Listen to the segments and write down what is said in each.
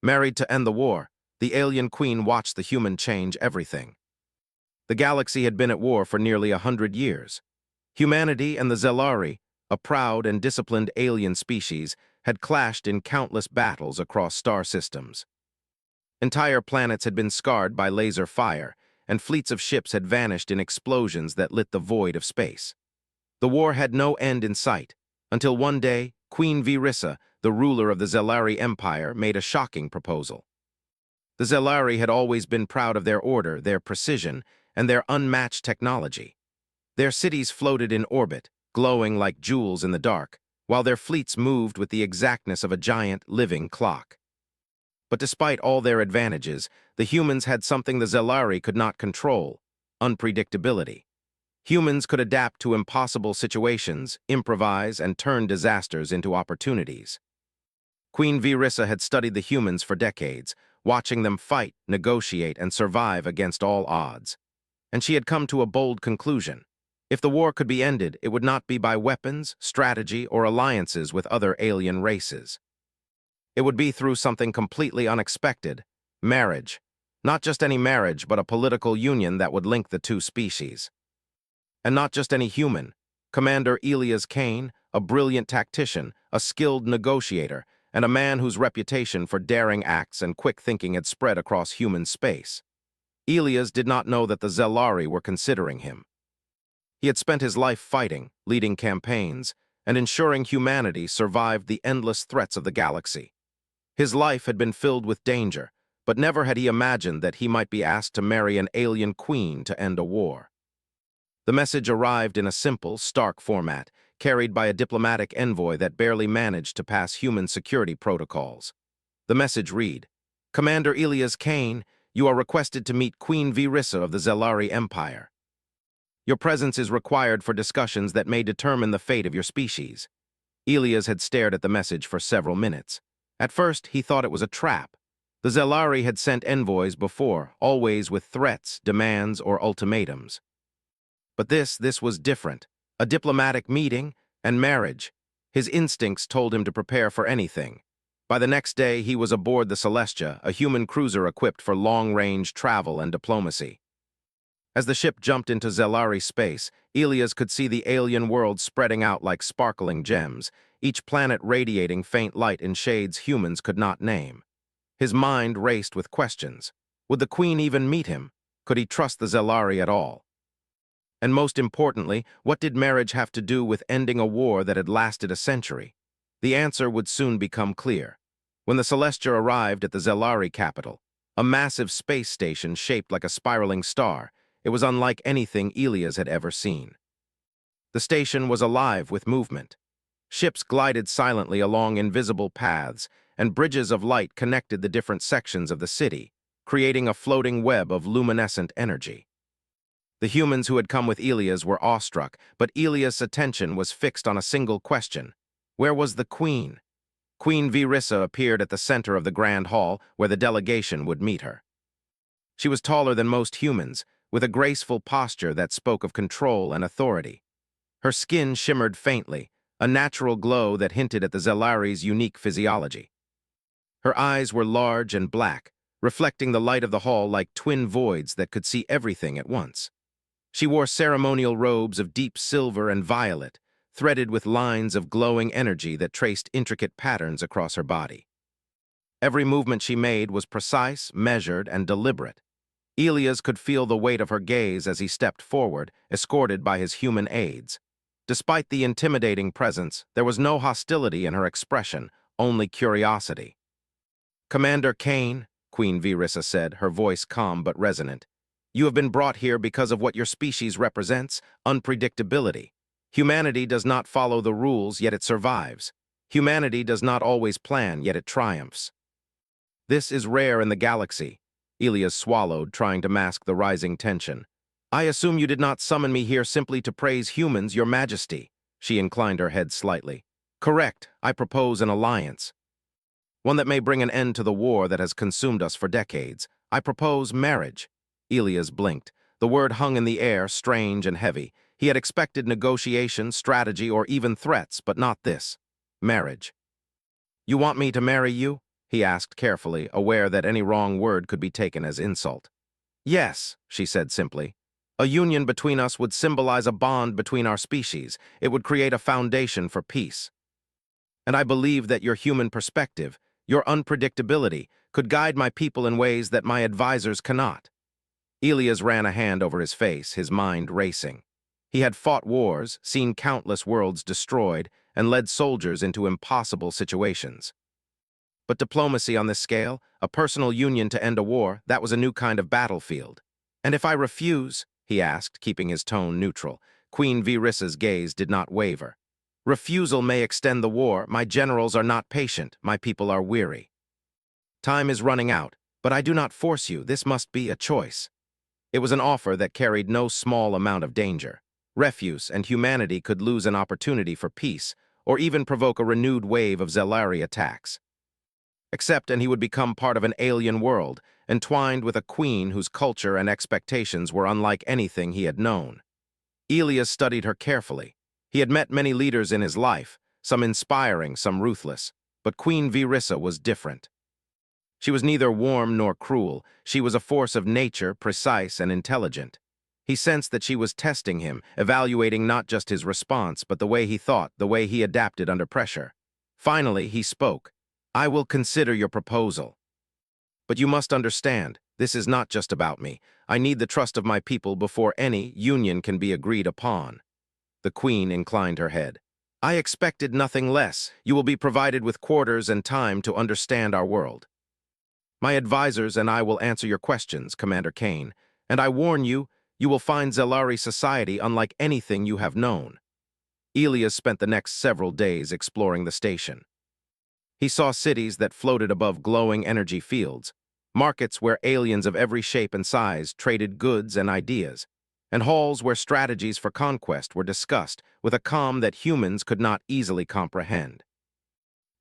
Married to end the war, the alien queen watched the human change everything. The galaxy had been at war for nearly 100 years. Humanity and the Zelari, a proud and disciplined alien species, had clashed in countless battles across star systems. Entire planets had been scarred by laser fire, and fleets of ships had vanished in explosions that lit the void of space. The war had no end in sight, until one day, Queen Virissa, the ruler of the Zelari Empire, made a shocking proposal. The Zelari had always been proud of their order, their precision, and their unmatched technology. Their cities floated in orbit, glowing like jewels in the dark, while their fleets moved with the exactness of a giant, living clock. But despite all their advantages, the humans had something the Zelari could not control: unpredictability. Humans could adapt to impossible situations, improvise, and turn disasters into opportunities. Queen Virissa had studied the humans for decades, watching them fight, negotiate, and survive against all odds. And she had come to a bold conclusion. If the war could be ended, it would not be by weapons, strategy, or alliances with other alien races. It would be through something completely unexpected: marriage. Not just any marriage, but a political union that would link the two species. And not just any human. Commander Elias Kane, a brilliant tactician, a skilled negotiator, and a man whose reputation for daring acts and quick thinking had spread across human space. Elias did not know that the Zelari were considering him. He had spent his life fighting, leading campaigns, and ensuring humanity survived the endless threats of the galaxy. His life had been filled with danger, but never had he imagined that he might be asked to marry an alien queen to end a war. The message arrived in a simple, stark format, carried by a diplomatic envoy that barely managed to pass human security protocols. The message read, "Commander Elias Kane, you are requested to meet Queen Virissa of the Zelari Empire. Your presence is required for discussions that may determine the fate of your species." Elias had stared at the message for several minutes. At first, he thought it was a trap. The Zelari had sent envoys before, always with threats, demands, or ultimatums. But this was different. A diplomatic meeting and marriage. His instincts told him to prepare for anything. By the next day, he was aboard the Celestia, a human cruiser equipped for long-range travel and diplomacy. As the ship jumped into Zelari space, Elias could see the alien world spreading out like sparkling gems, each planet radiating faint light in shades humans could not name. His mind raced with questions. Would the Queen even meet him? Could he trust the Zelari at all? And most importantly, what did marriage have to do with ending a war that had lasted a century? The answer would soon become clear. When the Celestia arrived at the Zelari capital, a massive space station shaped like a spiraling star, it was unlike anything Elias had ever seen. The station was alive with movement. Ships glided silently along invisible paths, and bridges of light connected the different sections of the city, creating a floating web of luminescent energy. The humans who had come with Elias were awestruck, but Elias' attention was fixed on a single question. Where was the Queen? Queen Virissa appeared at the center of the Grand Hall, where the delegation would meet her. She was taller than most humans, with a graceful posture that spoke of control and authority. Her skin shimmered faintly, a natural glow that hinted at the Zelari's unique physiology. Her eyes were large and black, reflecting the light of the hall like twin voids that could see everything at once. She wore ceremonial robes of deep silver and violet, threaded with lines of glowing energy that traced intricate patterns across her body. Every movement she made was precise, measured, and deliberate. Elias could feel the weight of her gaze as he stepped forward, escorted by his human aides. Despite the intimidating presence, there was no hostility in her expression, only curiosity. "Commander Kane," Queen Virissa said, her voice calm but resonant, "you have been brought here because of what your species represents: unpredictability. Humanity does not follow the rules, yet it survives. Humanity does not always plan, yet it triumphs. This is rare in the galaxy." Elias swallowed, trying to mask the rising tension. "I assume you did not summon me here simply to praise humans, Your Majesty." She inclined her head slightly. "Correct. I propose an alliance. One that may bring an end to the war that has consumed us for decades. I propose marriage." Elias blinked. The word hung in the air, strange and heavy. He had expected negotiation, strategy, or even threats, but not this. Marriage. "You want me to marry you?" he asked carefully, aware that any wrong word could be taken as insult. Yes, she said simply. A union between us would symbolize a bond between our species. It would create a foundation for peace. And I believe that your human perspective, your unpredictability, could guide my people in ways that my advisors cannot. Elias ran a hand over his face, his mind racing. He had fought wars, seen countless worlds destroyed, and led soldiers into impossible situations. But diplomacy on this scale, a personal union to end a war, that was a new kind of battlefield. And if I refuse, he asked, keeping his tone neutral. Queen Virissa's gaze did not waver. Refusal may extend the war. My generals are not patient. My people are weary. Time is running out, but I do not force you. This must be a choice. It was an offer that carried no small amount of danger. Refuse and humanity could lose an opportunity for peace, or even provoke a renewed wave of Zelari attacks. Accept and he would become part of an alien world, entwined with a queen whose culture and expectations were unlike anything he had known. Elias studied her carefully. He had met many leaders in his life, some inspiring, some ruthless, but Queen Virissa was different. She was neither warm nor cruel. She was a force of nature, precise and intelligent. He sensed that she was testing him, evaluating not just his response, but the way he thought, the way he adapted under pressure. Finally, he spoke. I will consider your proposal. But you must understand, this is not just about me. I need the trust of my people before any union can be agreed upon. The queen inclined her head. I expected nothing less. You will be provided with quarters and time to understand our world. My advisors and I will answer your questions, Commander Kane, and I warn you, you will find Zelari society unlike anything you have known. Elias spent the next several days exploring the station. He saw cities that floated above glowing energy fields, markets where aliens of every shape and size traded goods and ideas, and halls where strategies for conquest were discussed with a calm that humans could not easily comprehend.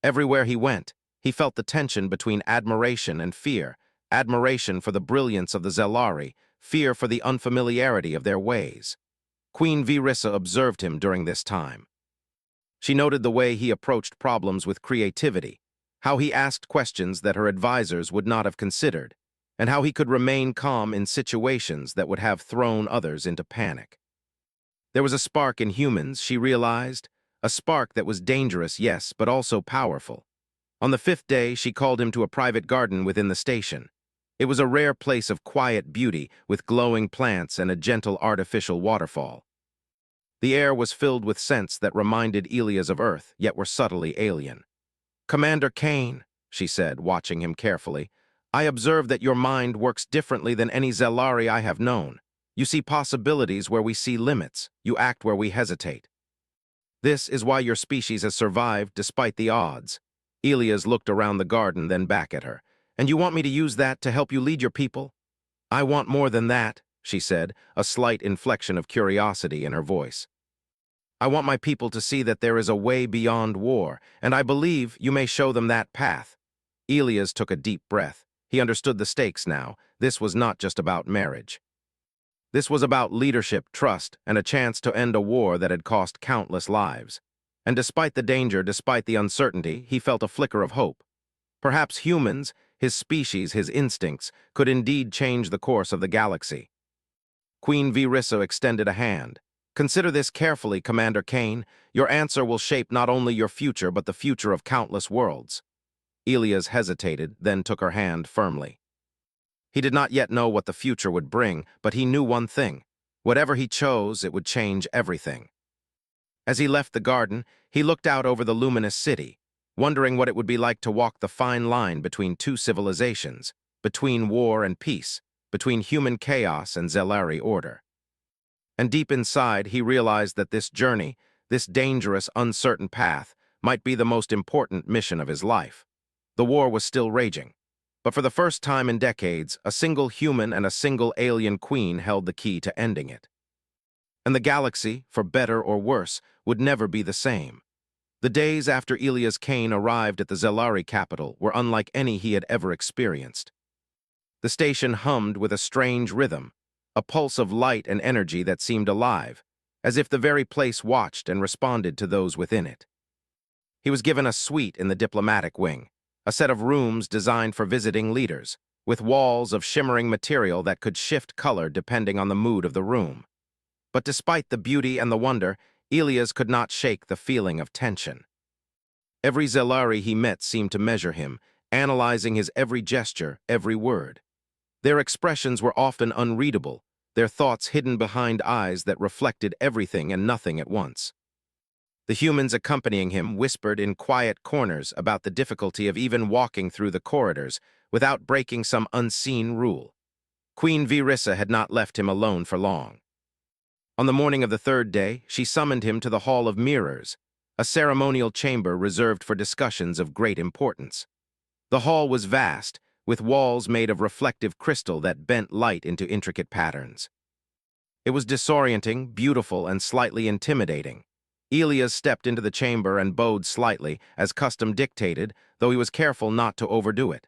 Everywhere he went, he felt the tension between admiration and fear, admiration for the brilliance of the Zelari, fear for the unfamiliarity of their ways. Queen Virissa observed him during this time. She noted the way he approached problems with creativity, how he asked questions that her advisors would not have considered, and how he could remain calm in situations that would have thrown others into panic. There was a spark in humans, she realized, a spark that was dangerous, yes, but also powerful. On the 5th day, she called him to a private garden within the station. It was a rare place of quiet beauty with glowing plants and a gentle artificial waterfall. The air was filled with scents that reminded Elias of Earth, yet were subtly alien. Commander Kane, she said, watching him carefully, I observe that your mind works differently than any Zelari I have known. You see possibilities where we see limits. You act where we hesitate. This is why your species has survived despite the odds. Elias looked around the garden, then back at her. And you want me to use that to help you lead your people? I want more than that, she said, a slight inflection of curiosity in her voice. I want my people to see that there is a way beyond war, and I believe you may show them that path. Elias took a deep breath. He understood the stakes now. This was not just about marriage. This was about leadership, trust, and a chance to end a war that had cost countless lives. And despite the danger, despite the uncertainty, he felt a flicker of hope. Perhaps humans, his species, his instincts, could indeed change the course of the galaxy. Queen Virissa extended a hand. Consider this carefully, Commander Kane. Your answer will shape not only your future, but the future of countless worlds. Elias hesitated, then took her hand firmly. He did not yet know what the future would bring, but he knew one thing. Whatever he chose, it would change everything. As he left the garden, he looked out over the luminous city, wondering what it would be like to walk the fine line between two civilizations, between war and peace, between human chaos and Zelari order. And deep inside, he realized that this journey, this dangerous, uncertain path, might be the most important mission of his life. The war was still raging, but for the first time in decades, a single human and a single alien queen held the key to ending it. And the galaxy, for better or worse, would never be the same. The days after Elias Kane arrived at the Zelari capital were unlike any he had ever experienced. The station hummed with a strange rhythm, a pulse of light and energy that seemed alive, as if the very place watched and responded to those within it. He was given a suite in the diplomatic wing, a set of rooms designed for visiting leaders, with walls of shimmering material that could shift color depending on the mood of the room. But despite the beauty and the wonder, Elias could not shake the feeling of tension. Every Zelari he met seemed to measure him, analyzing his every gesture, every word. Their expressions were often unreadable, their thoughts hidden behind eyes that reflected everything and nothing at once. The humans accompanying him whispered in quiet corners about the difficulty of even walking through the corridors without breaking some unseen rule. Queen Virissa had not left him alone for long. On the morning of the third day, she summoned him to the Hall of Mirrors, a ceremonial chamber reserved for discussions of great importance. The hall was vast, with walls made of reflective crystal that bent light into intricate patterns. It was disorienting, beautiful, and slightly intimidating. Elias stepped into the chamber and bowed slightly, as custom dictated, though he was careful not to overdo it.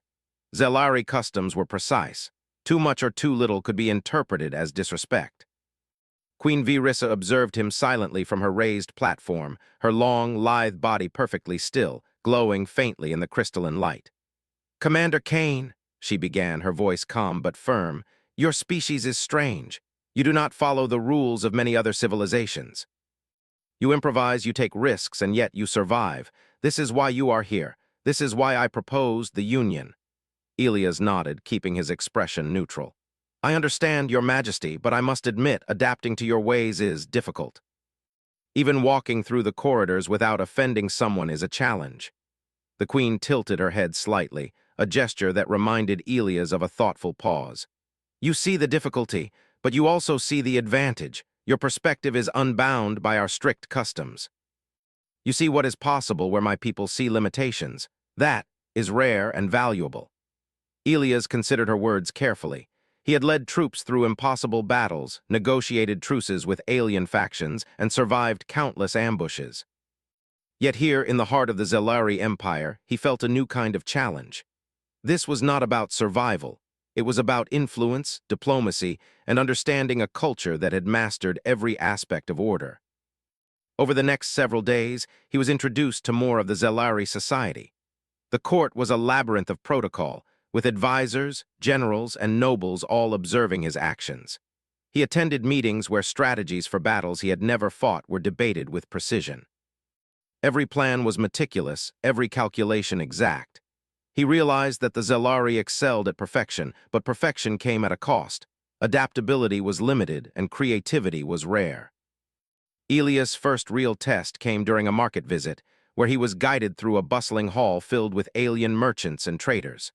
Zelari customs were precise. Too much or too little could be interpreted as disrespect. Queen Virissa observed him silently from her raised platform, her long, lithe body perfectly still, glowing faintly in the crystalline light. "Commander Kane," she began, her voice calm but firm, "your species is strange. You do not follow the rules of many other civilizations. You improvise, you take risks, and yet you survive. This is why you are here. This is why I proposed the Union." Elias nodded, keeping his expression neutral. "I understand, Your Majesty, but I must admit adapting to your ways is difficult. Even walking through the corridors without offending someone is a challenge." The Queen tilted her head slightly, a gesture that reminded Elias of a thoughtful pause. "You see the difficulty, but you also see the advantage. Your perspective is unbound by our strict customs. You see what is possible where my people see limitations. That is rare and valuable." Elias considered her words carefully. He had led troops through impossible battles, negotiated truces with alien factions, and survived countless ambushes. Yet here, in the heart of the Zelari Empire, he felt a new kind of challenge. This was not about survival. It was about influence, diplomacy, and understanding a culture that had mastered every aspect of order. Over the next several days, he was introduced to more of the Zelari society. The court was a labyrinth of protocol, with advisors, generals, and nobles all observing his actions. He attended meetings where strategies for battles he had never fought were debated with precision. Every plan was meticulous, every calculation exact. He realized that the Zelari excelled at perfection, but perfection came at a cost. Adaptability was limited, and creativity was rare. Elias' first real test came during a market visit, where he was guided through a bustling hall filled with alien merchants and traders.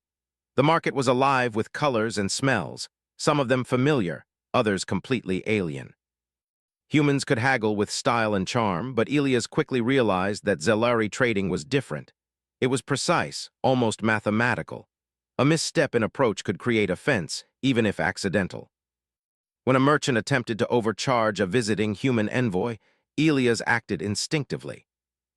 The market was alive with colors and smells, some of them familiar, others completely alien. Humans could haggle with style and charm, but Elias quickly realized that Zelari trading was different. It was precise, almost mathematical. A misstep in approach could create offense, even if accidental. When a merchant attempted to overcharge a visiting human envoy, Elias acted instinctively.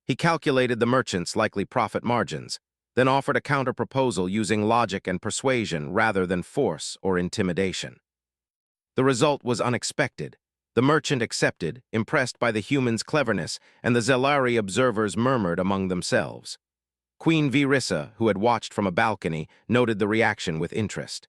He calculated the merchant's likely profit margins, then offered a counter-proposal using logic and persuasion rather than force or intimidation. The result was unexpected. The merchant accepted, impressed by the human's cleverness, and the Zelari observers murmured among themselves. Queen Virissa, who had watched from a balcony, noted the reaction with interest.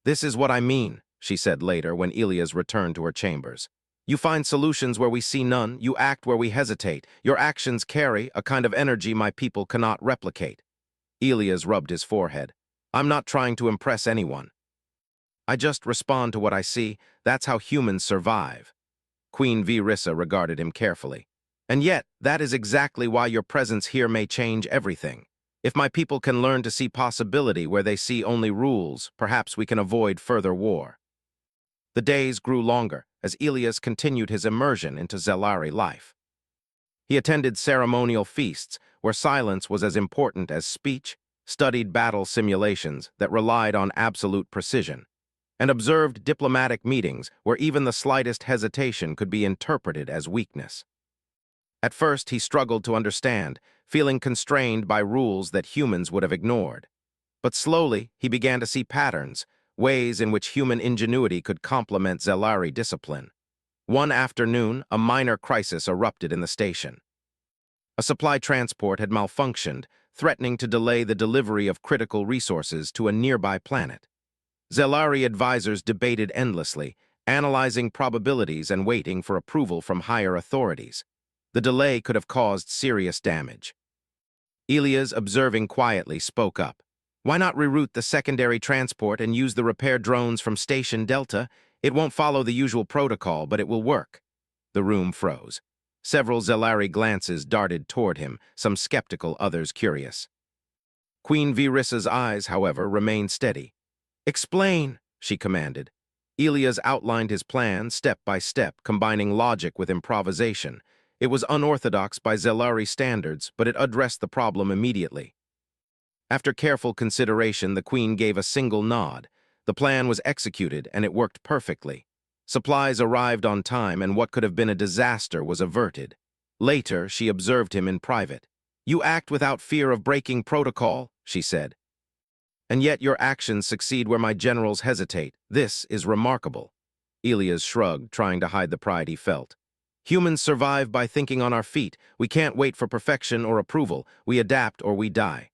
"This is what I mean," she said later when Elias returned to her chambers. "You find solutions where we see none, you act where we hesitate. Your actions carry a kind of energy my people cannot replicate." Elias rubbed his forehead. "I'm not trying to impress anyone. I just respond to what I see. That's how humans survive." Queen Virissa regarded him carefully. "And yet, that is exactly why your presence here may change everything. If my people can learn to see possibility where they see only rules, perhaps we can avoid further war." The days grew longer as Elias continued his immersion into Zelari life. He attended ceremonial feasts where silence was as important as speech, studied battle simulations that relied on absolute precision, and observed diplomatic meetings where even the slightest hesitation could be interpreted as weakness. At first, he struggled to understand, feeling constrained by rules that humans would have ignored. But slowly, he began to see patterns, ways in which human ingenuity could complement Zelari discipline. One afternoon, a minor crisis erupted in the station. A supply transport had malfunctioned, threatening to delay the delivery of critical resources to a nearby planet. Zelari advisors debated endlessly, analyzing probabilities and waiting for approval from higher authorities. The delay could have caused serious damage. Elias, observing quietly, spoke up. "Why not reroute the secondary transport and use the repair drones from Station Delta? It won't follow the usual protocol, but it will work." The room froze. Several Zelari glances darted toward him, some skeptical, others curious. Queen Virissa's eyes, however, remained steady. "Explain," she commanded. Elias outlined his plan step by step, combining logic with improvisation. It was unorthodox by Zelari standards, but it addressed the problem immediately. After careful consideration, the Queen gave a single nod. The plan was executed, and it worked perfectly. Supplies arrived on time, and what could have been a disaster was averted. Later, she observed him in private. "You act without fear of breaking protocol," she said. "And yet your actions succeed where my generals hesitate. This is remarkable." Elias shrugged, trying to hide the pride he felt. "Humans survive by thinking on our feet. We can't wait for perfection or approval. We adapt or we die."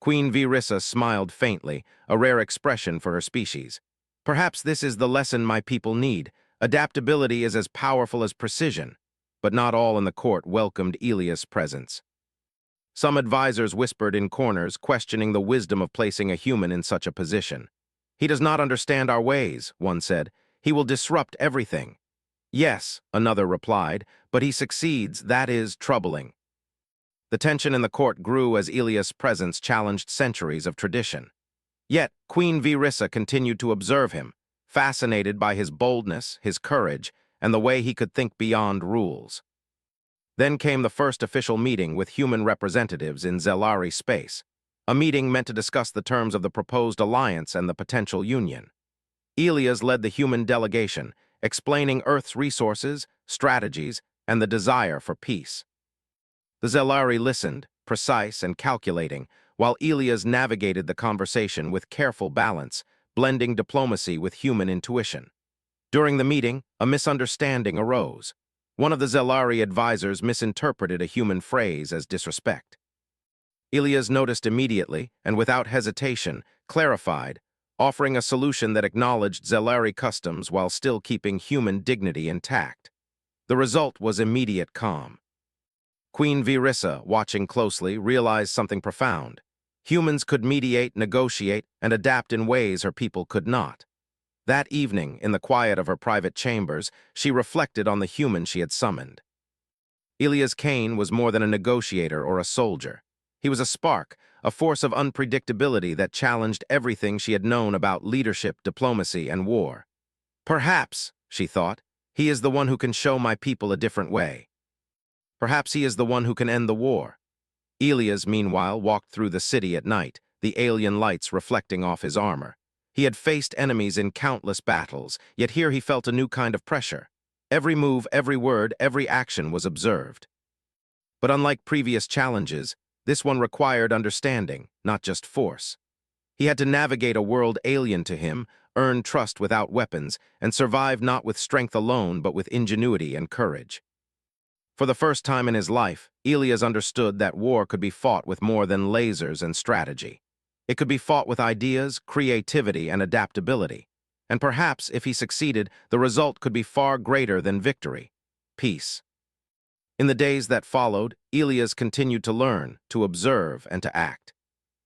Queen Virissa smiled faintly, a rare expression for her species. "Perhaps this is the lesson my people need. Adaptability is as powerful as precision." But not all in the court welcomed Elias' presence. Some advisors whispered in corners, questioning the wisdom of placing a human in such a position. "He does not understand our ways," one said. "He will disrupt everything." "Yes," another replied, "but he succeeds. That is troubling." The tension in the court grew as Elias' presence challenged centuries of tradition. Yet, Queen Virissa continued to observe him, fascinated by his boldness, his courage, and the way he could think beyond rules. Then came the first official meeting with human representatives in Zelari space, a meeting meant to discuss the terms of the proposed alliance and the potential union. Elias led the human delegation, explaining Earth's resources, strategies, and the desire for peace. The Zelari listened, precise and calculating, while Elias navigated the conversation with careful balance, blending diplomacy with human intuition. During the meeting, a misunderstanding arose. One of the Zelari advisors misinterpreted a human phrase as disrespect. Elias noticed immediately, and without hesitation, clarified, offering a solution that acknowledged Zelari customs while still keeping human dignity intact. The result was immediate calm. Queen Virissa, watching closely, realized something profound. Humans could mediate, negotiate, and adapt in ways her people could not. That evening, in the quiet of her private chambers, she reflected on the human she had summoned. Elias Kane was more than a negotiator or a soldier. He was a spark, a force of unpredictability that challenged everything she had known about leadership, diplomacy, and war. "Perhaps," she thought, "he is the one who can show my people a different way. Perhaps he is the one who can end the war." Elias, meanwhile, walked through the city at night, the alien lights reflecting off his armor. He had faced enemies in countless battles, yet here he felt a new kind of pressure. Every move, every word, every action was observed. But unlike previous challenges, this one required understanding, not just force. He had to navigate a world alien to him, earn trust without weapons, and survive not with strength alone but with ingenuity and courage. For the first time in his life, Elias understood that war could be fought with more than lasers and strategy. It could be fought with ideas, creativity, and adaptability. And perhaps, if he succeeded, the result could be far greater than victory: peace. In the days that followed, Elias continued to learn, to observe, and to act.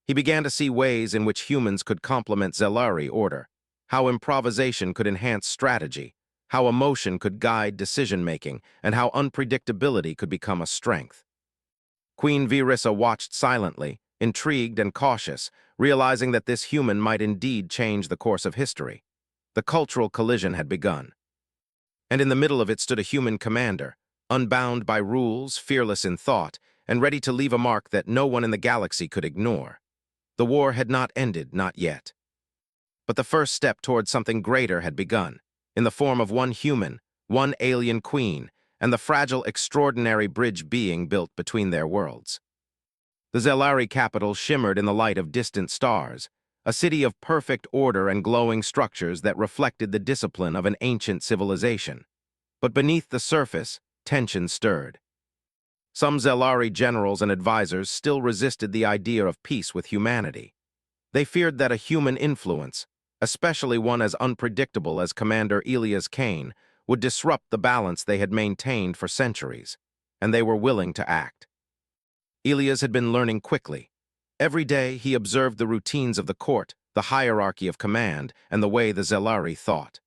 He began to see ways in which humans could complement Zelari order, how improvisation could enhance strategy, how emotion could guide decision-making, and how unpredictability could become a strength. Queen Virissa watched silently, intrigued and cautious, realizing that this human might indeed change the course of history. The cultural collision had begun. And in the middle of it stood a human commander, unbound by rules, fearless in thought, and ready to leave a mark that no one in the galaxy could ignore. The war had not ended, not yet. But the first step toward something greater had begun, in the form of one human, one alien queen, and the fragile, extraordinary bridge being built between their worlds. The Zelari capital shimmered in the light of distant stars, a city of perfect order and glowing structures that reflected the discipline of an ancient civilization. But beneath the surface, tension stirred. Some Zelari generals and advisors still resisted the idea of peace with humanity. They feared that a human influence, especially one as unpredictable as Commander Elias Kane, would disrupt the balance they had maintained for centuries, and they were willing to act. Elias had been learning quickly. Every day he observed the routines of the court, the hierarchy of command, and the way the Zelari thought.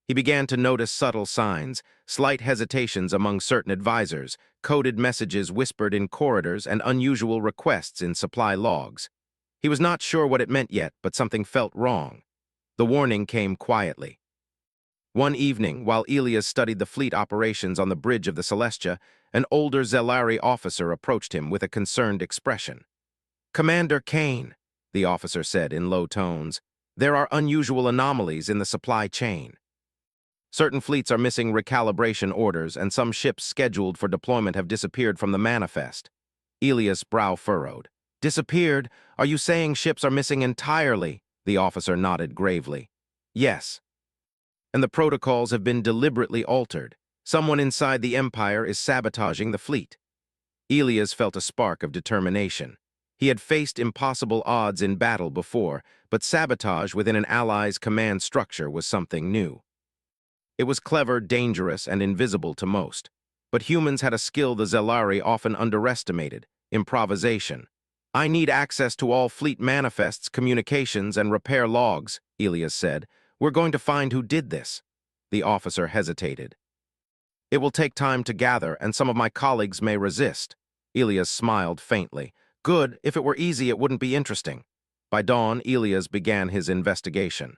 He began to notice subtle signs, slight hesitations among certain advisors, coded messages whispered in corridors, and unusual requests in supply logs. He was not sure what it meant yet, but something felt wrong. The warning came quietly. One evening, while Elias studied the fleet operations on the bridge of the Celestia, an older Zelari officer approached him with a concerned expression. "Commander Kane," the officer said in low tones, "there are unusual anomalies in the supply chain. Certain fleets are missing recalibration orders, and some ships scheduled for deployment have disappeared from the manifest." Elias' brow furrowed. "Disappeared? Are you saying ships are missing entirely?" The officer nodded gravely. "Yes. And the protocols have been deliberately altered. Someone inside the Empire is sabotaging the fleet." Elias felt a spark of determination. He had faced impossible odds in battle before, but sabotage within an ally's command structure was something new. It was clever, dangerous, and invisible to most. But humans had a skill the Zelari often underestimated: improvisation. "I need access to all fleet manifests, communications, and repair logs," Elias said. "We're going to find who did this." The officer hesitated. "It will take time to gather, and some of my colleagues may resist." Elias smiled faintly. "Good. If it were easy, it wouldn't be interesting." By dawn, Elias began his investigation.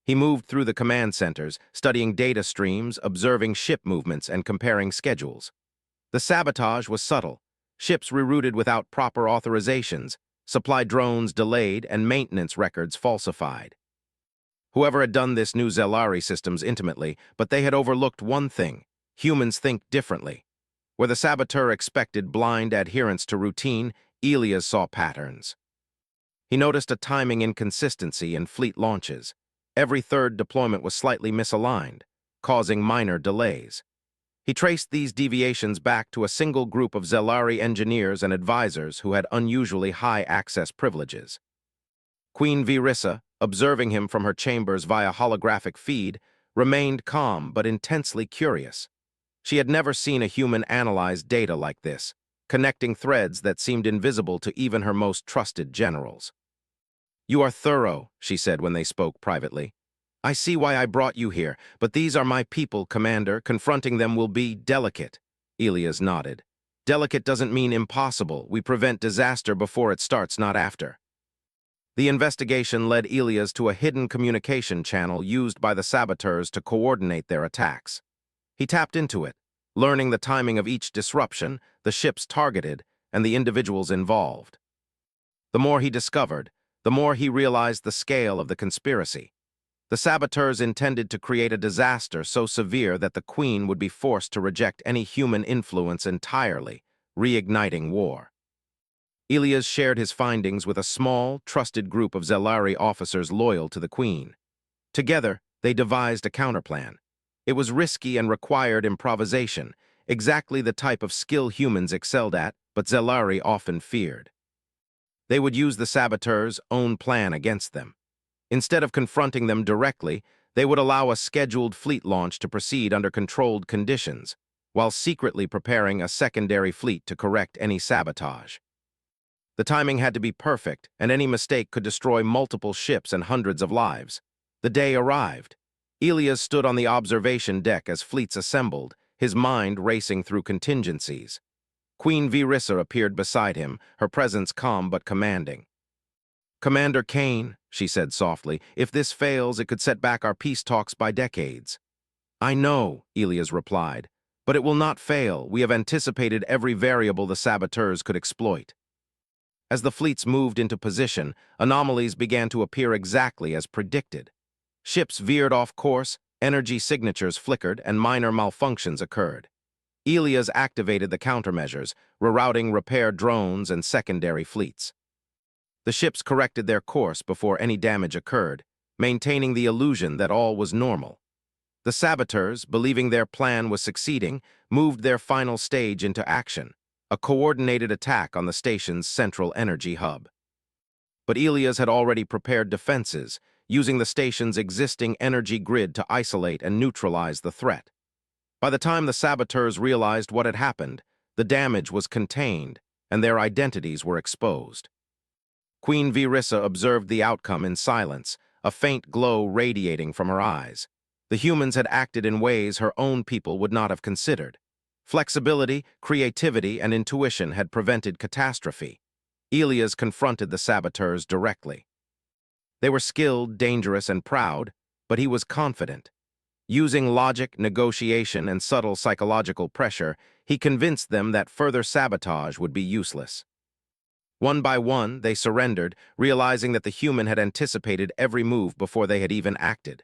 He moved through the command centers, studying data streams, observing ship movements, and comparing schedules. The sabotage was subtle. Ships rerouted without proper authorizations, supply drones delayed, and maintenance records falsified. Whoever had done this knew Zelari systems intimately, but they had overlooked one thing: humans think differently. Where the saboteur expected blind adherence to routine, Elias saw patterns. He noticed a timing inconsistency in fleet launches. Every third deployment was slightly misaligned, causing minor delays. He traced these deviations back to a single group of Zelari engineers and advisors who had unusually high access privileges. Queen Virissa, observing him from her chambers via holographic feed, remained calm but intensely curious. She had never seen a human analyze data like this, connecting threads that seemed invisible to even her most trusted generals. "You are thorough," she said when they spoke privately. "I see why I brought you here, but these are my people, Commander. Confronting them will be delicate." Elias nodded. "Delicate doesn't mean impossible. We prevent disaster before it starts, not after." The investigation led Elias to a hidden communication channel used by the saboteurs to coordinate their attacks. He tapped into it, learning the timing of each disruption, the ships targeted, and the individuals involved. The more he discovered, the more he realized the scale of the conspiracy. The saboteurs intended to create a disaster so severe that the Queen would be forced to reject any human influence entirely, reigniting war. Elias shared his findings with a small, trusted group of Zelari officers loyal to the Queen. Together, they devised a counterplan. It was risky and required improvisation, exactly the type of skill humans excelled at, but Zelari often feared. They would use the saboteurs' own plan against them. Instead of confronting them directly, they would allow a scheduled fleet launch to proceed under controlled conditions, while secretly preparing a secondary fleet to correct any sabotage. The timing had to be perfect, and any mistake could destroy multiple ships and hundreds of lives. The day arrived. Elias stood on the observation deck as fleets assembled, his mind racing through contingencies. Queen Virissa appeared beside him, her presence calm but commanding. "Commander Kane," she said softly, "if this fails, it could set back our peace talks by decades." "I know," Elias replied, "but it will not fail. We have anticipated every variable the saboteurs could exploit." As the fleets moved into position, anomalies began to appear exactly as predicted. Ships veered off course, energy signatures flickered, and minor malfunctions occurred. Elias activated the countermeasures, rerouting repair drones and secondary fleets. The ships corrected their course before any damage occurred, maintaining the illusion that all was normal. The saboteurs, believing their plan was succeeding, moved their final stage into action, a coordinated attack on the station's central energy hub. But Elias had already prepared defenses, using the station's existing energy grid to isolate and neutralize the threat. By the time the saboteurs realized what had happened, the damage was contained, and their identities were exposed. Queen Virissa observed the outcome in silence, a faint glow radiating from her eyes. The humans had acted in ways her own people would not have considered. Flexibility, creativity, and intuition had prevented catastrophe. Elias confronted the saboteurs directly. They were skilled, dangerous, and proud, but he was confident. Using logic, negotiation, and subtle psychological pressure, he convinced them that further sabotage would be useless. One by one, they surrendered, realizing that the human had anticipated every move before they had even acted.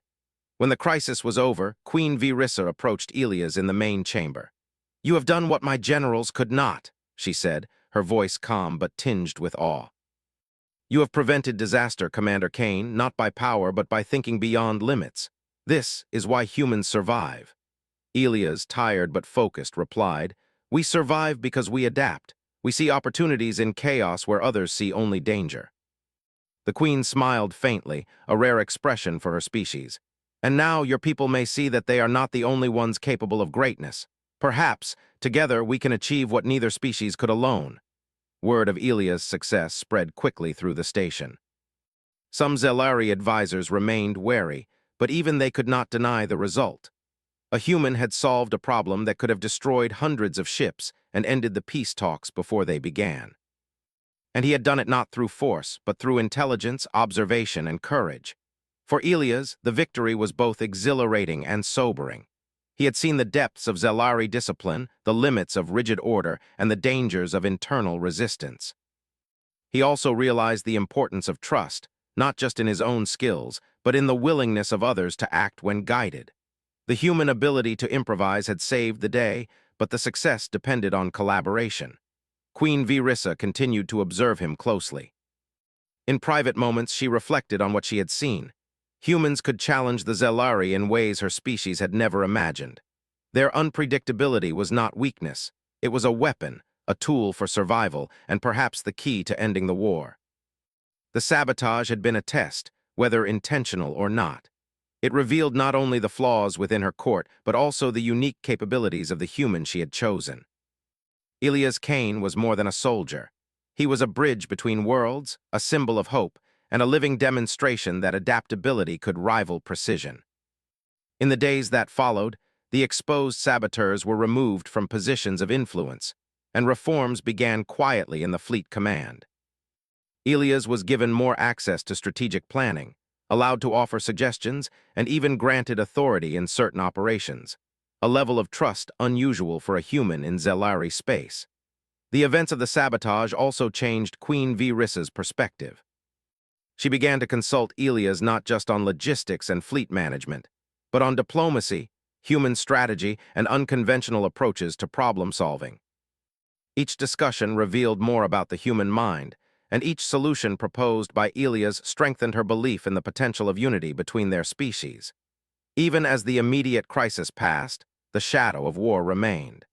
When the crisis was over, Queen Virissa approached Elias in the main chamber. "You have done what my generals could not," she said, her voice calm but tinged with awe. "You have prevented disaster, Commander Kane, not by power but by thinking beyond limits. This is why humans survive." Elias, tired but focused, replied, "We survive because we adapt. We see opportunities in chaos where others see only danger." The Queen smiled faintly, a rare expression for her species. "And now your people may see that they are not the only ones capable of greatness. Perhaps, together, we can achieve what neither species could alone." Word of Elias' success spread quickly through the station. Some Zelari advisors remained wary, but even they could not deny the result. A human had solved a problem that could have destroyed hundreds of ships and ended the peace talks before they began. And he had done it not through force, but through intelligence, observation, and courage. For Elias, the victory was both exhilarating and sobering. He had seen the depths of Zelari discipline, the limits of rigid order, and the dangers of internal resistance. He also realized the importance of trust, not just in his own skills, but in the willingness of others to act when guided. The human ability to improvise had saved the day, but the success depended on collaboration. Queen Virissa continued to observe him closely. In private moments, she reflected on what she had seen. Humans could challenge the Zelari in ways her species had never imagined. Their unpredictability was not weakness. It was a weapon, a tool for survival, and perhaps the key to ending the war. The sabotage had been a test, whether intentional or not. It revealed not only the flaws within her court, but also the unique capabilities of the human she had chosen. Elias Kane was more than a soldier. He was a bridge between worlds, a symbol of hope, and a living demonstration that adaptability could rival precision. In the days that followed, the exposed saboteurs were removed from positions of influence, and reforms began quietly in the fleet command. Elias was given more access to strategic planning, allowed to offer suggestions, and even granted authority in certain operations, a level of trust unusual for a human in Zelari space. The events of the sabotage also changed Queen Virissa's perspective. She began to consult Elias not just on logistics and fleet management, but on diplomacy, human strategy, and unconventional approaches to problem-solving. Each discussion revealed more about the human mind, and each solution proposed by Elias strengthened her belief in the potential of unity between their species. Even as the immediate crisis passed, the shadow of war remained.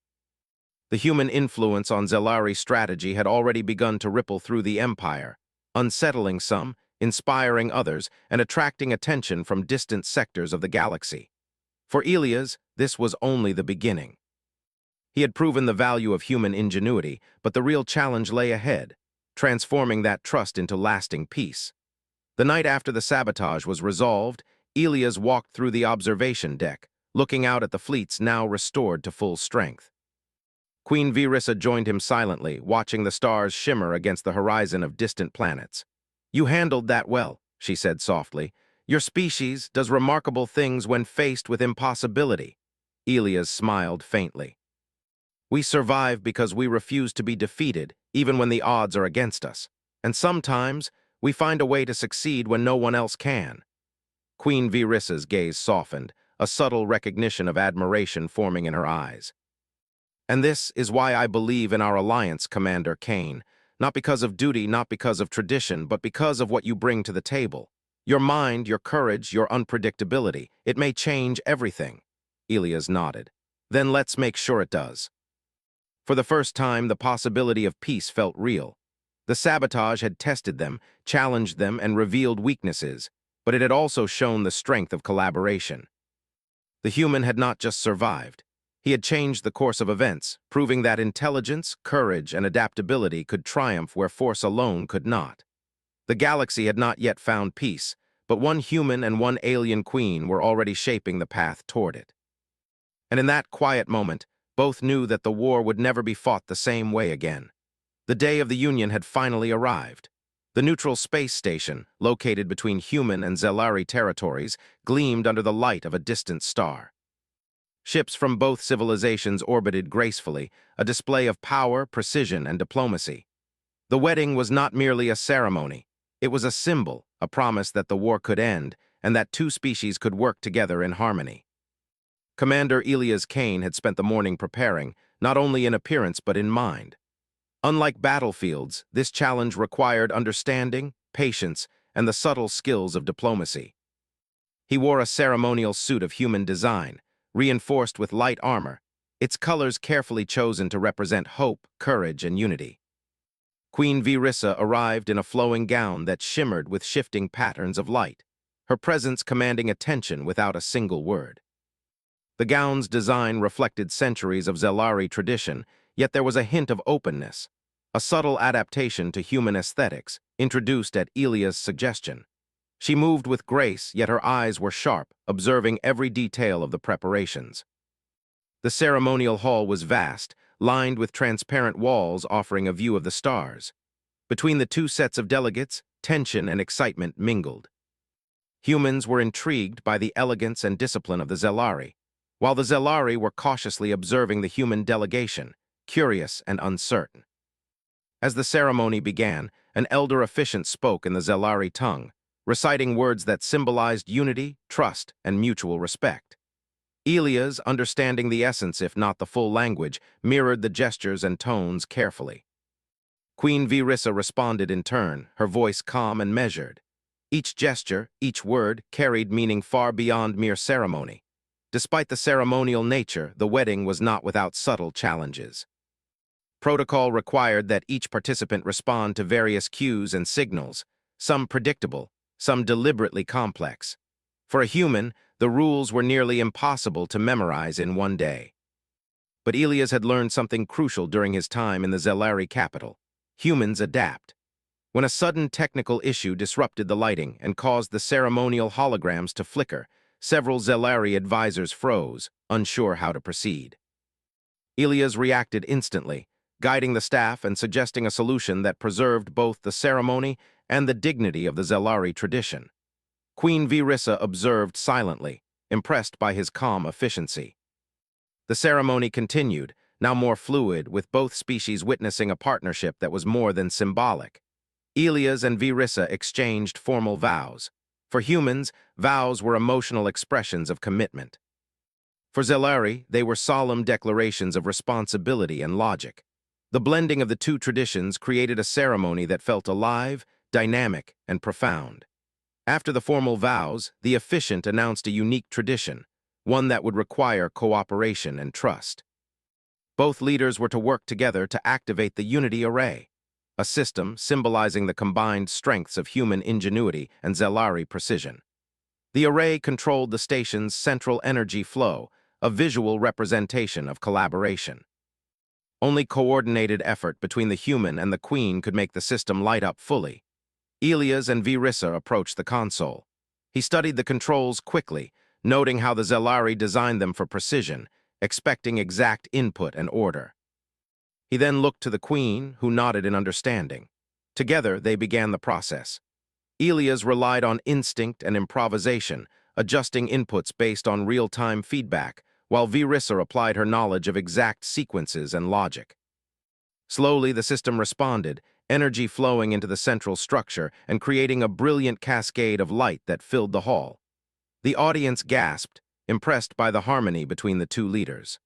The human influence on Zelari strategy had already begun to ripple through the empire, unsettling some, inspiring others, and attracting attention from distant sectors of the galaxy. For Elias, this was only the beginning. He had proven the value of human ingenuity, but the real challenge lay ahead, transforming that trust into lasting peace. The night after the sabotage was resolved, Elias walked through the observation deck, looking out at the fleets now restored to full strength. Queen Virissa joined him silently, watching the stars shimmer against the horizon of distant planets. "You handled that well," she said softly. "Your species does remarkable things when faced with impossibility." Elias smiled faintly. "We survive because we refuse to be defeated, even when the odds are against us. And sometimes, we find a way to succeed when no one else can." Queen Virissa's gaze softened, a subtle recognition of admiration forming in her eyes. "And this is why I believe in our alliance, Commander Kane. Not because of duty, not because of tradition, but because of what you bring to the table. Your mind, your courage, your unpredictability. It may change everything. Elias nodded. Then let's make sure it does. For the first time, the possibility of peace felt real. The sabotage had tested them, challenged them, and revealed weaknesses, but it had also shown the strength of collaboration. The human had not just survived. He had changed the course of events, proving that intelligence, courage, and adaptability could triumph where force alone could not. The galaxy had not yet found peace, but one human and one alien queen were already shaping the path toward it. And in that quiet moment, both knew that the war would never be fought the same way again. The day of the Union had finally arrived. The neutral space station, located between human and Zelari territories, gleamed under the light of a distant star. Ships from both civilizations orbited gracefully, a display of power, precision, and diplomacy. The wedding was not merely a ceremony. It was a symbol, a promise that the war could end, and that two species could work together in harmony. Commander Elias Kane had spent the morning preparing, not only in appearance but in mind. Unlike battlefields, this challenge required understanding, patience, and the subtle skills of diplomacy. He wore a ceremonial suit of human design, reinforced with light armor, its colors carefully chosen to represent hope, courage, and unity. Queen Virissa arrived in a flowing gown that shimmered with shifting patterns of light, her presence commanding attention without a single word. The gown's design reflected centuries of Zelari tradition, yet there was a hint of openness, a subtle adaptation to human aesthetics, introduced at Elia's suggestion. She moved with grace, yet her eyes were sharp, observing every detail of the preparations. The ceremonial hall was vast, lined with transparent walls offering a view of the stars. Between the two sets of delegates, tension and excitement mingled. Humans were intrigued by the elegance and discipline of the Zelari, while the Zelari were cautiously observing the human delegation, curious and uncertain. As the ceremony began, an elder officiant spoke in the Zelari tongue, reciting words that symbolized unity, trust, and mutual respect. Elias, understanding the essence if not the full language, mirrored the gestures and tones carefully. Queen Virissa responded in turn, her voice calm and measured. Each gesture, each word, carried meaning far beyond mere ceremony. Despite the ceremonial nature, the wedding was not without subtle challenges. Protocol required that each participant respond to various cues and signals, some predictable, some deliberately complex. For a human, the rules were nearly impossible to memorize in one day. But Elias had learned something crucial during his time in the Zelari capital. Humans adapt. When a sudden technical issue disrupted the lighting and caused the ceremonial holograms to flicker, several Zelari advisors froze, unsure how to proceed. Elias reacted instantly, guiding the staff and suggesting a solution that preserved both the ceremony and the dignity of the Zelari tradition. Queen Virissa observed silently, impressed by his calm efficiency. The ceremony continued, now more fluid, with both species witnessing a partnership that was more than symbolic. Elias and Virissa exchanged formal vows. For humans, vows were emotional expressions of commitment. For Zelari, they were solemn declarations of responsibility and logic. The blending of the two traditions created a ceremony that felt alive, dynamic, and profound. After the formal vows, the officiant announced a unique tradition, one that would require cooperation and trust. Both leaders were to work together to activate the Unity Array, a system symbolizing the combined strengths of human ingenuity and Zelari precision. The array controlled the station's central energy flow, a visual representation of collaboration. Only coordinated effort between the human and the queen could make the system light up fully. Elias and Virissa approached the console. He studied the controls quickly, noting how the Zelari designed them for precision, expecting exact input and order. He then looked to the queen, who nodded in understanding. Together, they began the process. Elias relied on instinct and improvisation, adjusting inputs based on real-time feedback, while Virissa applied her knowledge of exact sequences and logic. Slowly, the system responded, energy flowing into the central structure and creating a brilliant cascade of light that filled the hall. The audience gasped, impressed by the harmony between the two leaders.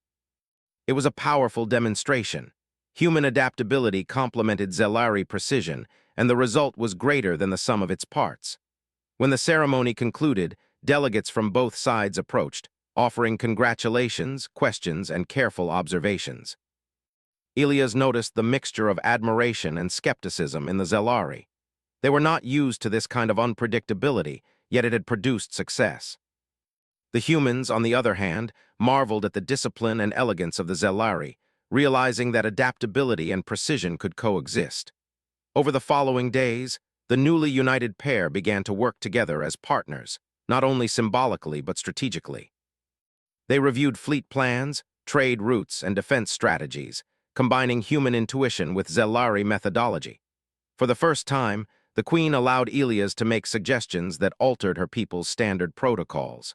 It was a powerful demonstration. Human adaptability complemented Zelari precision, and the result was greater than the sum of its parts. When the ceremony concluded, delegates from both sides approached, offering congratulations, questions, and careful observations. Elias noticed the mixture of admiration and skepticism in the Zelari. They were not used to this kind of unpredictability, yet it had produced success. The humans, on the other hand, marveled at the discipline and elegance of the Zelari, realizing that adaptability and precision could coexist. Over the following days, the newly united pair began to work together as partners, not only symbolically but strategically. They reviewed fleet plans, trade routes, and defense strategies, combining human intuition with Zelari methodology. For the first time, the Queen allowed Elias to make suggestions that altered her people's standard protocols.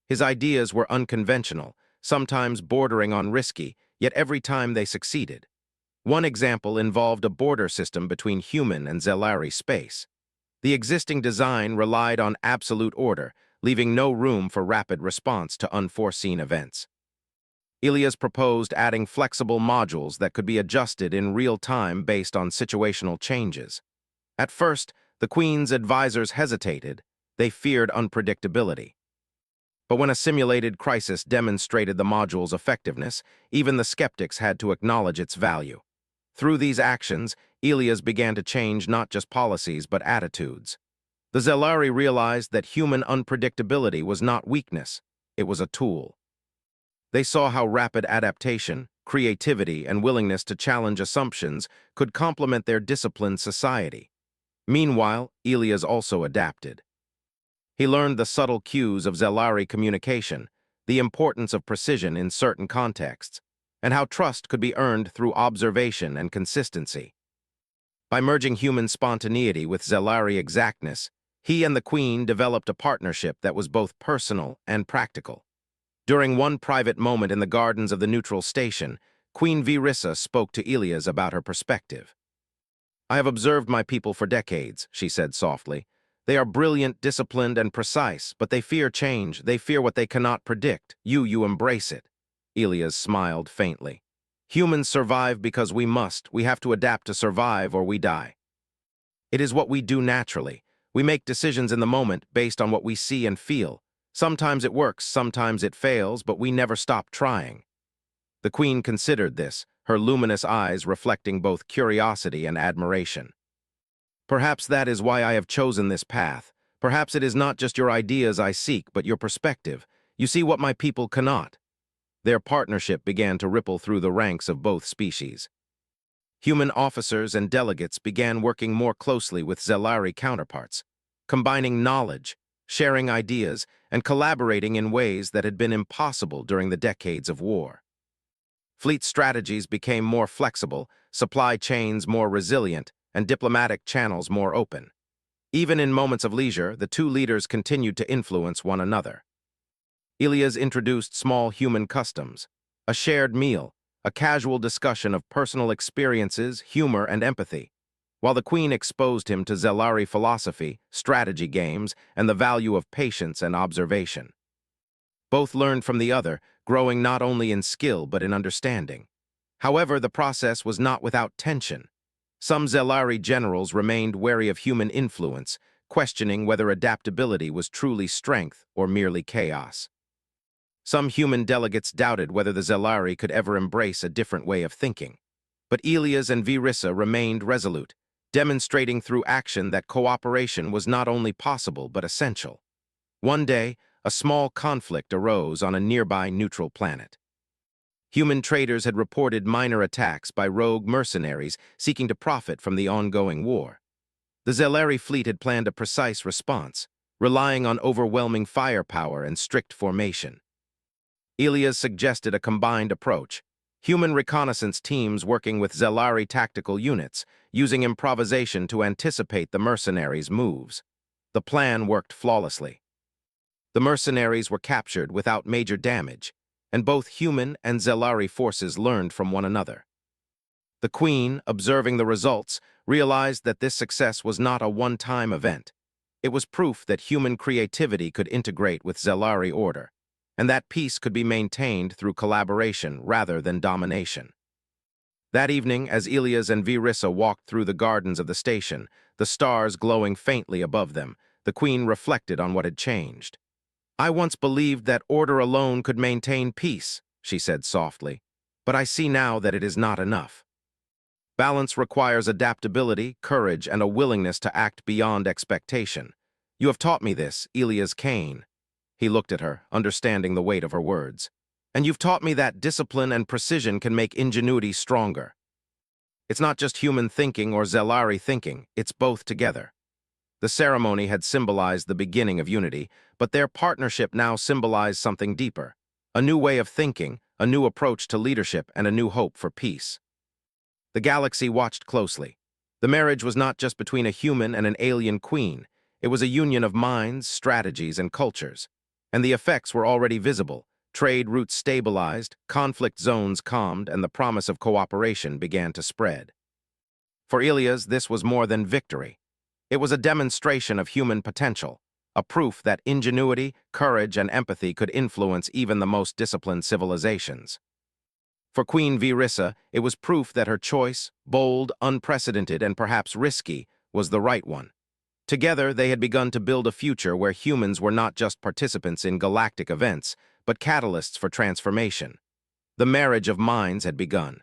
His ideas were unconventional, sometimes bordering on risky, yet every time they succeeded. One example involved a border system between human and Zelari space. The existing design relied on absolute order, leaving no room for rapid response to unforeseen events. Elias proposed adding flexible modules that could be adjusted in real time based on situational changes. At first, the Queen's advisors hesitated. They feared unpredictability. But when a simulated crisis demonstrated the module's effectiveness, even the skeptics had to acknowledge its value. Through these actions, Elias began to change not just policies but attitudes. The Zelari realized that human unpredictability was not weakness, it was a tool. They saw how rapid adaptation, creativity, and willingness to challenge assumptions could complement their disciplined society. Meanwhile, Elias also adapted. He learned the subtle cues of Zelari communication, the importance of precision in certain contexts, and how trust could be earned through observation and consistency. By merging human spontaneity with Zelari exactness, he and the Queen developed a partnership that was both personal and practical. During one private moment in the gardens of the neutral station, Queen Virissa spoke to Elias about her perspective. "I have observed my people for decades," she said softly. "They are brilliant, disciplined, and precise, but they fear change. They fear what they cannot predict. You embrace it." Elias smiled faintly. "Humans survive because we must. We have to adapt to survive or we die. It is what we do naturally. We make decisions in the moment based on what we see and feel. Sometimes it works, sometimes it fails, but we never stop trying." The Queen considered this, her luminous eyes reflecting both curiosity and admiration. "Perhaps that is why I have chosen this path. Perhaps it is not just your ideas I seek, but your perspective. You see what my people cannot." Their partnership began to ripple through the ranks of both species. Human officers and delegates began working more closely with Zelari counterparts, combining knowledge, sharing ideas, and collaborating in ways that had been impossible during the decades of war. Fleet strategies became more flexible, supply chains more resilient, and diplomatic channels more open. Even in moments of leisure, the two leaders continued to influence one another. Elias introduced small human customs, a shared meal, a casual discussion of personal experiences, humor, and empathy, while the Queen exposed him to Zelari philosophy, strategy games, and the value of patience and observation. Both learned from the other, growing not only in skill but in understanding. However, the process was not without tension. Some Zelari generals remained wary of human influence, questioning whether adaptability was truly strength or merely chaos. Some human delegates doubted whether the Zelari could ever embrace a different way of thinking. But Elias and Virissa remained resolute, demonstrating through action that cooperation was not only possible but essential. One day, a small conflict arose on a nearby neutral planet. Human traders had reported minor attacks by rogue mercenaries seeking to profit from the ongoing war. The Zelari fleet had planned a precise response, relying on overwhelming firepower and strict formation. Elias suggested a combined approach, human reconnaissance teams working with Zelari tactical units, using improvisation to anticipate the mercenaries' moves. The plan worked flawlessly. The mercenaries were captured without major damage, and both human and Zelari forces learned from one another. The Queen, observing the results, realized that this success was not a one-time event. It was proof that human creativity could integrate with Zelari order, and that peace could be maintained through collaboration rather than domination. That evening, as Elias and Virissa walked through the gardens of the station, the stars glowing faintly above them, the queen reflected on what had changed. "I once believed that order alone could maintain peace," she said softly, "but I see now that it is not enough. Balance requires adaptability, courage, and a willingness to act beyond expectation. You have taught me this, Elias Kane." He looked at her, understanding the weight of her words. "And you've taught me that discipline and precision can make ingenuity stronger. It's not just human thinking or Zelari thinking, it's both together." The ceremony had symbolized the beginning of unity, but their partnership now symbolized something deeper. A new way of thinking, a new approach to leadership, and a new hope for peace. The galaxy watched closely. The marriage was not just between a human and an alien queen. It was a union of minds, strategies, and cultures. And the effects were already visible. Trade routes stabilized, conflict zones calmed, and the promise of cooperation began to spread. For Elias, this was more than victory. It was a demonstration of human potential, a proof that ingenuity, courage, and empathy could influence even the most disciplined civilizations. For Queen Virissa, it was proof that her choice, bold, unprecedented, and perhaps risky, was the right one. Together, they had begun to build a future where humans were not just participants in galactic events, but catalysts for transformation. The marriage of minds had begun.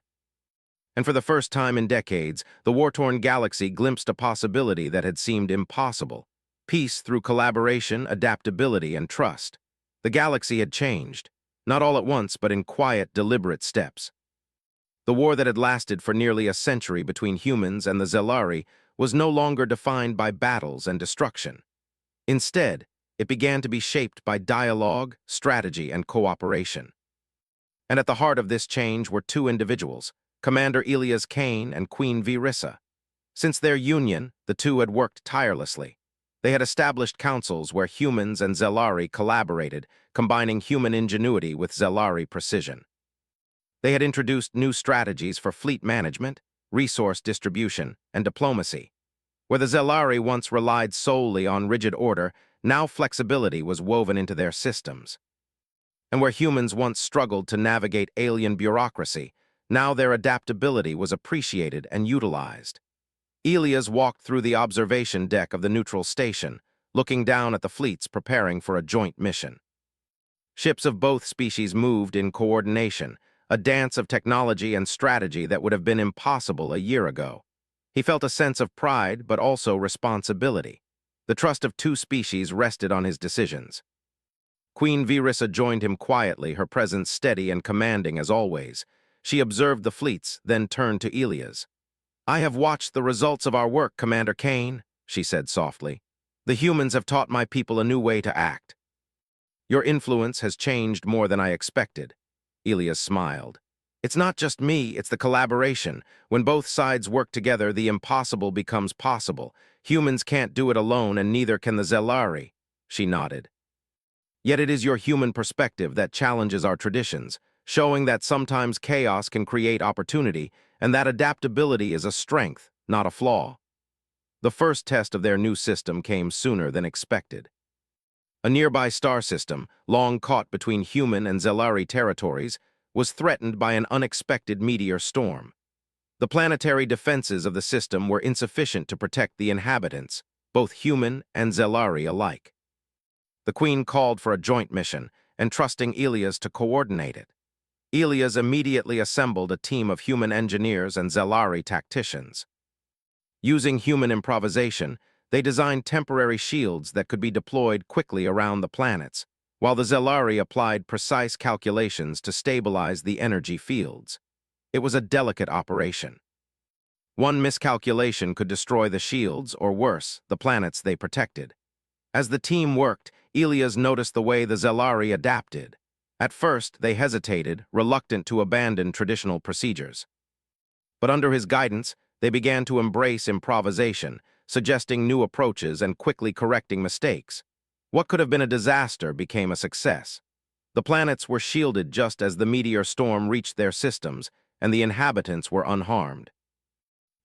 And for the first time in decades, the war-torn galaxy glimpsed a possibility that had seemed impossible. Peace through collaboration, adaptability, and trust. The galaxy had changed. Not all at once, but in quiet, deliberate steps. The war that had lasted for nearly a century between humans and the Zelari was no longer defined by battles and destruction. Instead, it began to be shaped by dialogue, strategy, and cooperation. And at the heart of this change were two individuals, Commander Elias Kane and Queen Virissa. Since their union, the two had worked tirelessly. They had established councils where humans and Zelari collaborated, combining human ingenuity with Zelari precision. They had introduced new strategies for fleet management, resource distribution, and diplomacy. Where the Zelari once relied solely on rigid order, now flexibility was woven into their systems. And where humans once struggled to navigate alien bureaucracy, now their adaptability was appreciated and utilized. Elias walked through the observation deck of the neutral station, looking down at the fleets preparing for a joint mission. Ships of both species moved in coordination, a dance of technology and strategy that would have been impossible a year ago. He felt a sense of pride, but also responsibility. The trust of two species rested on his decisions. Queen Virissa joined him quietly, her presence steady and commanding as always. She observed the fleets, then turned to Elias. "I have watched the results of our work, Commander Kane," she said softly. "The humans have taught my people a new way to act. Your influence has changed more than I expected." Elias smiled. "It's not just me, it's the collaboration. When both sides work together, the impossible becomes possible. Humans can't do it alone, and neither can the Zelari." She nodded. "Yet it is your human perspective that challenges our traditions, showing that sometimes chaos can create opportunity, and that adaptability is a strength, not a flaw." The first test of their new system came sooner than expected. A nearby star system, long caught between human and Zelari territories, was threatened by an unexpected meteor storm. The planetary defenses of the system were insufficient to protect the inhabitants, both human and Zelari alike. The Queen called for a joint mission, entrusting Elias to coordinate it. Elias immediately assembled a team of human engineers and Zelari tacticians. Using human improvisation, they designed temporary shields that could be deployed quickly around the planets, while the Zelari applied precise calculations to stabilize the energy fields. It was a delicate operation. One miscalculation could destroy the shields, or worse, the planets they protected. As the team worked, Elias noticed the way the Zelari adapted. At first, they hesitated, reluctant to abandon traditional procedures. But under his guidance, they began to embrace improvisation, suggesting new approaches and quickly correcting mistakes. What could have been a disaster became a success. The planets were shielded just as the meteor storm reached their systems, and the inhabitants were unharmed.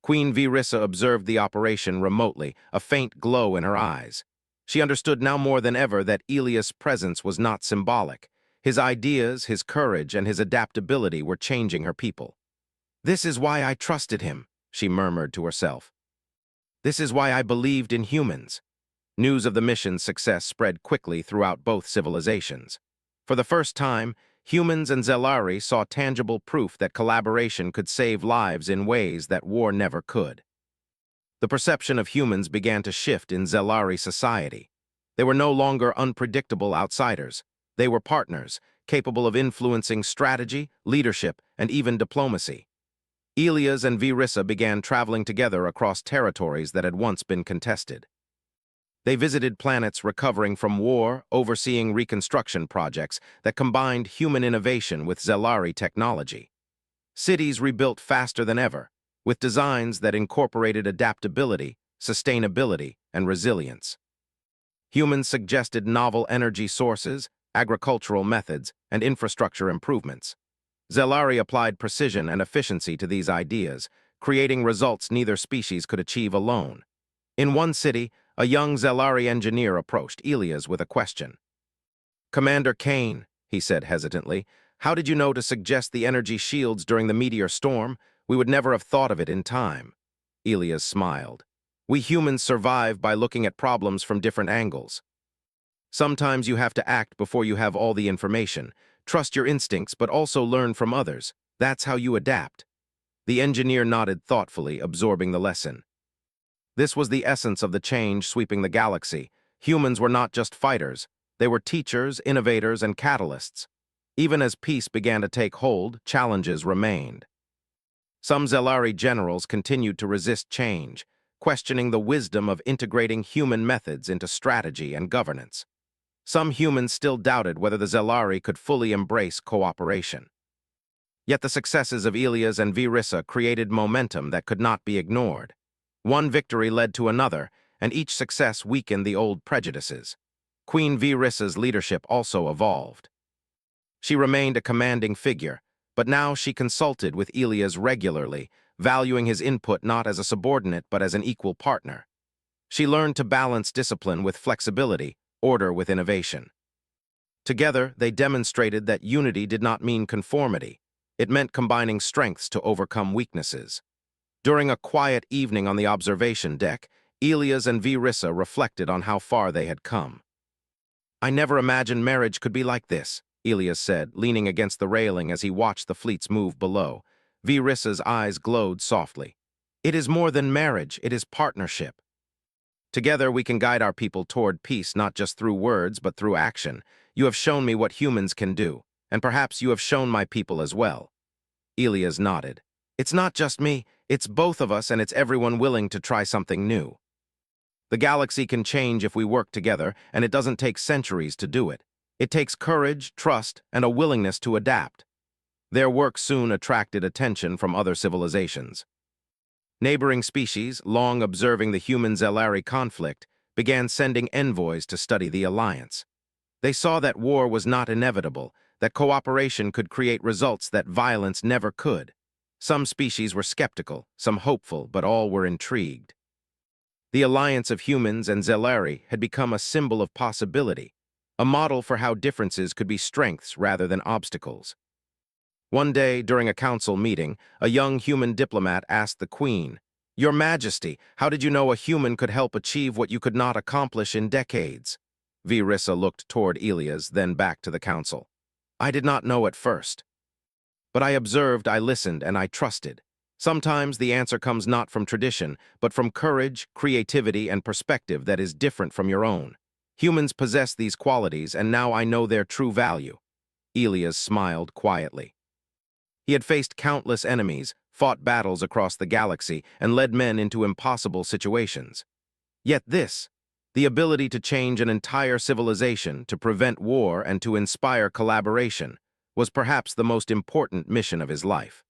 Queen Virissa observed the operation remotely, a faint glow in her eyes. She understood now more than ever that Elias' presence was not symbolic. His ideas, his courage, and his adaptability were changing her people. "This is why I trusted him," she murmured to herself. "This is why I believed in humans." News of the mission's success spread quickly throughout both civilizations. For the first time, humans and Zelari saw tangible proof that collaboration could save lives in ways that war never could. The perception of humans began to shift in Zelari society. They were no longer unpredictable outsiders. They were partners, capable of influencing strategy, leadership, and even diplomacy. Elias and Virissa began traveling together across territories that had once been contested. They visited planets recovering from war, overseeing reconstruction projects that combined human innovation with Zelari technology. Cities rebuilt faster than ever, with designs that incorporated adaptability, sustainability, and resilience. Humans suggested novel energy sources, agricultural methods, and infrastructure improvements. Zelari applied precision and efficiency to these ideas, creating results neither species could achieve alone. In one city, a young Zelari engineer approached Elias with a question. "Commander Kane," he said hesitantly, "how did you know to suggest the energy shields during the meteor storm? We would never have thought of it in time." Elias smiled. "We humans survive by looking at problems from different angles. Sometimes you have to act before you have all the information. Trust your instincts, but also learn from others. That's how you adapt." The engineer nodded thoughtfully, absorbing the lesson. This was the essence of the change sweeping the galaxy. Humans were not just fighters. They were teachers, innovators, and catalysts. Even as peace began to take hold, challenges remained. Some Zelari generals continued to resist change, questioning the wisdom of integrating human methods into strategy and governance. Some humans still doubted whether the Zelari could fully embrace cooperation. Yet the successes of Elias and Virissa created momentum that could not be ignored. One victory led to another, and each success weakened the old prejudices. Queen Virissa's leadership also evolved. She remained a commanding figure, but now she consulted with Elias regularly, valuing his input not as a subordinate but as an equal partner. She learned to balance discipline with flexibility, order with innovation. Together, they demonstrated that unity did not mean conformity. It meant combining strengths to overcome weaknesses. During a quiet evening on the observation deck, Elias and Virissa reflected on how far they had come. "I never imagined marriage could be like this," Elias said, leaning against the railing as he watched the fleets move below. Virissa's eyes glowed softly. "It is more than marriage, it is partnership. Together we can guide our people toward peace not just through words but through action. You have shown me what humans can do, and perhaps you have shown my people as well." Elias nodded. "It's not just me, it's both of us, and it's everyone willing to try something new. The galaxy can change if we work together, and it doesn't take centuries to do it. It takes courage, trust, and a willingness to adapt." Their work soon attracted attention from other civilizations. Neighboring species, long observing the human-Zelari conflict, began sending envoys to study the alliance. They saw that war was not inevitable, that cooperation could create results that violence never could. Some species were skeptical, some hopeful, but all were intrigued. The alliance of humans and Zelari had become a symbol of possibility, a model for how differences could be strengths rather than obstacles. One day, during a council meeting, a young human diplomat asked the Queen, "Your Majesty, how did you know a human could help achieve what you could not accomplish in decades?" Virissa looked toward Elias, then back to the council. "I did not know at first. But I observed, I listened, and I trusted. Sometimes the answer comes not from tradition, but from courage, creativity, and perspective that is different from your own. Humans possess these qualities, and now I know their true value." Elias smiled quietly. He had faced countless enemies, fought battles across the galaxy, and led men into impossible situations. Yet this, the ability to change an entire civilization, to prevent war, and to inspire collaboration, was perhaps the most important mission of his life.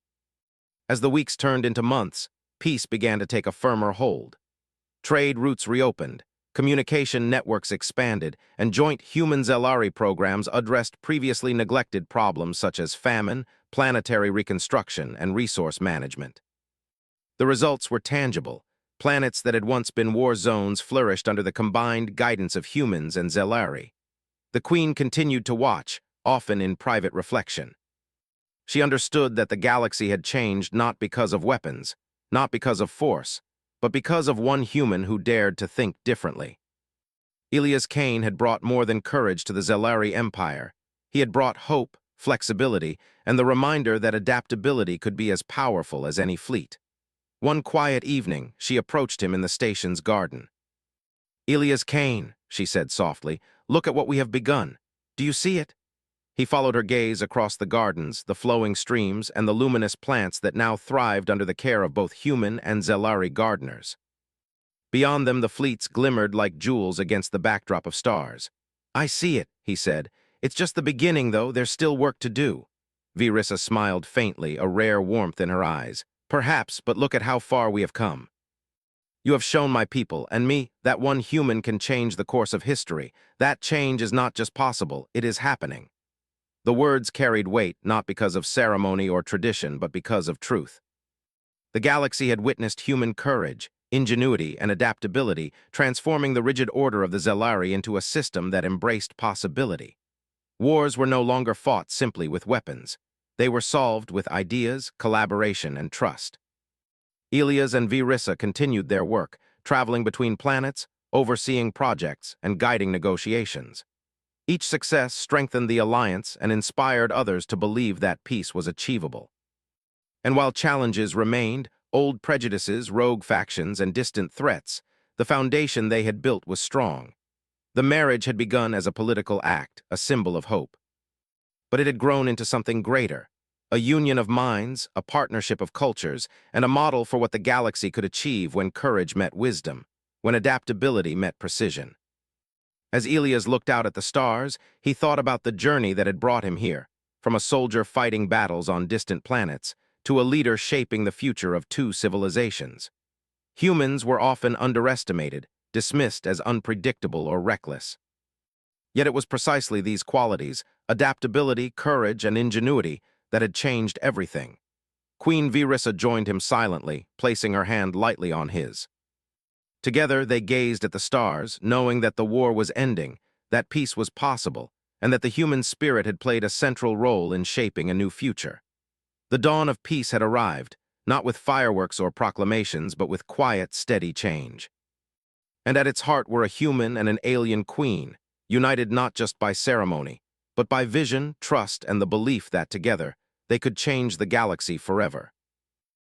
As the weeks turned into months, peace began to take a firmer hold. Trade routes reopened, communication networks expanded, and joint human-Zelari programs addressed previously neglected problems such as famine, planetary reconstruction, and resource management. The results were tangible. Planets that had once been war zones flourished under the combined guidance of humans and Zelari. The Queen continued to watch, often in private reflection. She understood that the galaxy had changed not because of weapons, not because of force, but because of one human who dared to think differently. Elias Kane had brought more than courage to the Zelari Empire. He had brought hope, flexibility, and the reminder that adaptability could be as powerful as any fleet. One quiet evening, she approached him in the station's garden. "Elias Kane," she said softly, "look at what we have begun. Do you see it?" He followed her gaze across the gardens, the flowing streams, and the luminous plants that now thrived under the care of both human and Zelari gardeners. Beyond them, the fleets glimmered like jewels against the backdrop of stars. "I see it," he said. "It's just the beginning, though. There's still work to do." Virissa smiled faintly, a rare warmth in her eyes. "Perhaps, but look at how far we have come. You have shown my people, and me, that one human can change the course of history. That change is not just possible, it is happening." The words carried weight, not because of ceremony or tradition, but because of truth. The galaxy had witnessed human courage, ingenuity, and adaptability, transforming the rigid order of the Zelari into a system that embraced possibility. Wars were no longer fought simply with weapons. They were solved with ideas, collaboration, and trust. Elias and Virissa continued their work, traveling between planets, overseeing projects, and guiding negotiations. Each success strengthened the alliance and inspired others to believe that peace was achievable. And while challenges remained, old prejudices, rogue factions, and distant threats, the foundation they had built was strong. The marriage had begun as a political act, a symbol of hope. But it had grown into something greater, a union of minds, a partnership of cultures, and a model for what the galaxy could achieve when courage met wisdom, when adaptability met precision. As Elias looked out at the stars, he thought about the journey that had brought him here, from a soldier fighting battles on distant planets to a leader shaping the future of two civilizations. Humans were often underestimated, dismissed as unpredictable or reckless. Yet it was precisely these qualities, adaptability, courage, and ingenuity, that had changed everything. Queen Virissa joined him silently, placing her hand lightly on his. Together, they gazed at the stars, knowing that the war was ending, that peace was possible, and that the human spirit had played a central role in shaping a new future. The dawn of peace had arrived, not with fireworks or proclamations, but with quiet, steady change. And at its heart were a human and an alien queen, united not just by ceremony, but by vision, trust, and the belief that together, they could change the galaxy forever.